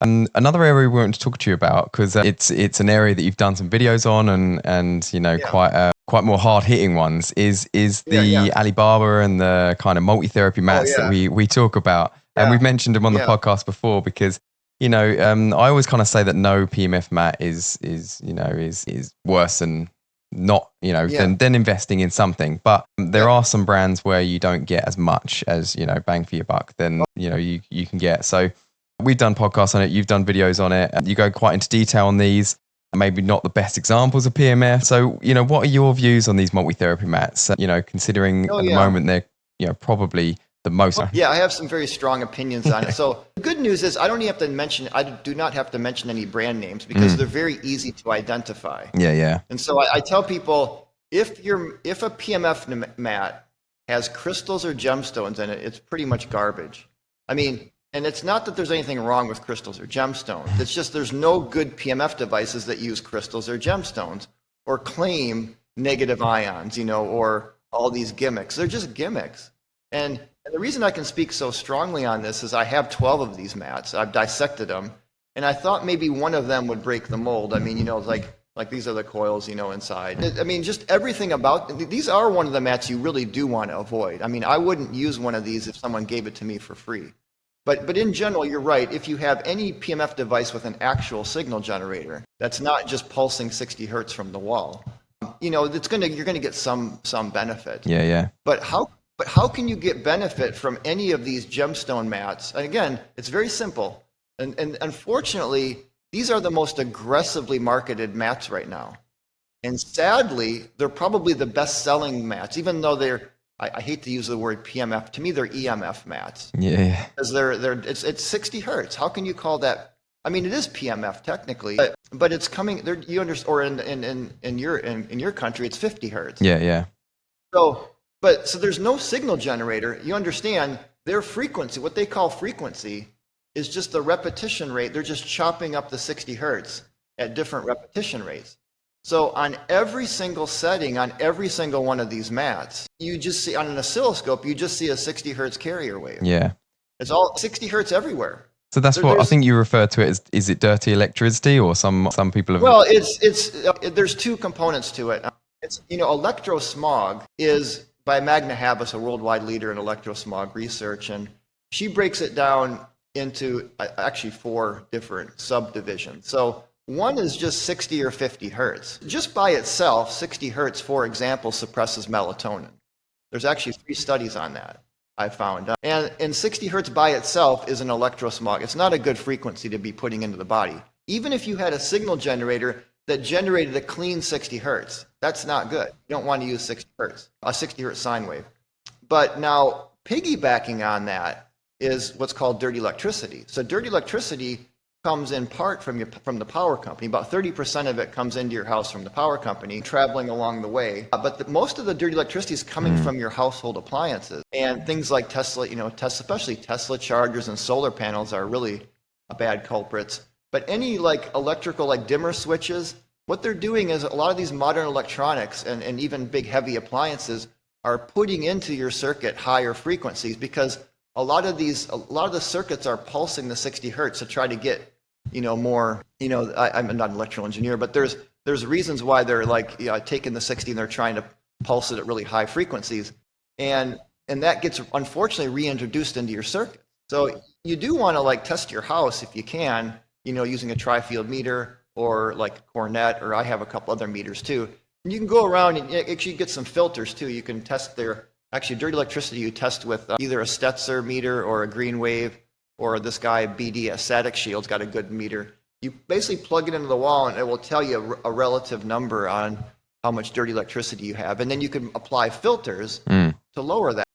Another area we want to talk to you about, because it's an area that you've done some videos on, and quite more hard hitting ones, is the Alibaba and the kind of multi-therapy mats that we talk about, and we've mentioned them on the podcast before, because I always kind of say that no PMF mat is worse than not, than investing in something. But there are some brands where you don't get as much as, bang for your buck than, you can get. So we've done podcasts on it. You've done videos on it. You go quite into detail on these. Maybe not the best examples of PMF. So, what are your views on these multi-therapy mats? Considering at the moment they're, probably the most. Yeah, I have some very strong opinions on it. So the good news is I do not have to mention any brand names, because they're very easy to identify. Yeah. And so I tell people, if a PMF mat has crystals or gemstones in it, it's pretty much garbage. I mean, and it's not that there's anything wrong with crystals or gemstones. It's just there's no good PMF devices that use crystals or gemstones or claim negative ions, or all these gimmicks. They're just gimmicks. And the reason I can speak so strongly on this is I have 12 of these mats. I've dissected them, and I thought maybe one of them would break the mold. I mean, like these are the coils, inside. I mean, just everything about these are one of the mats you really do want to avoid. I mean, I wouldn't use one of these if someone gave it to me for free. But in general, you're right. If you have any PMF device with an actual signal generator that's not just pulsing 60 hertz from the wall, you're going to get some benefit. Yeah. But how can you get benefit from any of these gemstone mats? And again, it's very simple. And unfortunately, these are the most aggressively marketed mats right now. And sadly, they're probably the best-selling mats, even though I hate to use the word PMF. To me, they're EMF mats. Yeah. Because it's 60 hertz. How can you call that? I mean, it is PMF technically, but it's coming there. You understand? Or in your country, it's 50 hertz. Yeah. So there's no signal generator. You understand their frequency, what they call frequency, is just the repetition rate. They're just chopping up the 60 hertz at different repetition rates. So on every single setting, on every single one of these mats, you just see on an oscilloscope, you just see a 60 hertz carrier wave. Yeah. It's all 60 hertz everywhere. So that's what I think you refer to it as. Is it dirty electricity, or some people have? Well, there's two components to it. It's electrosmog is by Magna Habas, a worldwide leader in electrosmog research, and she breaks it down into actually 4 different subdivisions. So one is just 60 or 50 hertz. Just by itself, 60 hertz, for example, suppresses melatonin. There's actually 3 studies on that I found. And 60 hertz by itself is an electrosmog. It's not a good frequency to be putting into the body. Even if you had a signal generator that generated a clean 60 hertz, that's not good. You don't want to use 60 hertz, a 60 hertz sine wave. But now piggybacking on that is what's called dirty electricity. So dirty electricity comes in part from the power company. About 30% of it comes into your house from the power company, traveling along the way. But most of the dirty electricity is coming from your household appliances. And things like Tesla, especially Tesla chargers and solar panels are really bad culprits. But any electrical dimmer switches, what they're doing is a lot of these modern electronics and even big heavy appliances are putting into your circuit higher frequencies, because a lot of the circuits are pulsing the 60 hertz to try to get more. I'm not an electrical engineer, but there's reasons why they're taking the 60 and they're trying to pulse it at really high frequencies, and that gets unfortunately reintroduced into your circuit. So you do want to test your house if you can, using a tri-field meter or Cornet, or I have a couple other meters too. And you can go around and actually get some filters too. You can test actually dirty electricity you test with either a Stetzer meter or a Green Wave, or this guy BD Static Shield's got a good meter. You basically plug it into the wall and it will tell you a relative number on how much dirty electricity you have. And then you can apply filters to lower that.